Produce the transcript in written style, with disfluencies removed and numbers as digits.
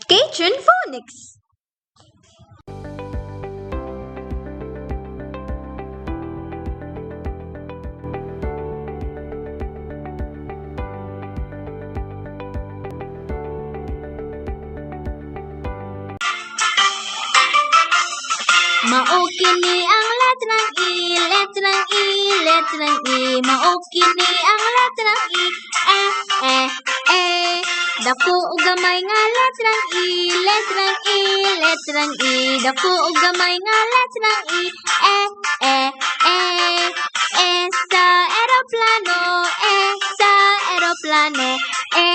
Cajun Phonics. Mao kini ang letrang I, letrang I, letrang I. Mao kini ang letrang I, e. Dako ug gamay nga letrang I, letrang I, letrang I. Dako ug gamay nga letrang I, e. E sa eroplano, e sa eroplano, e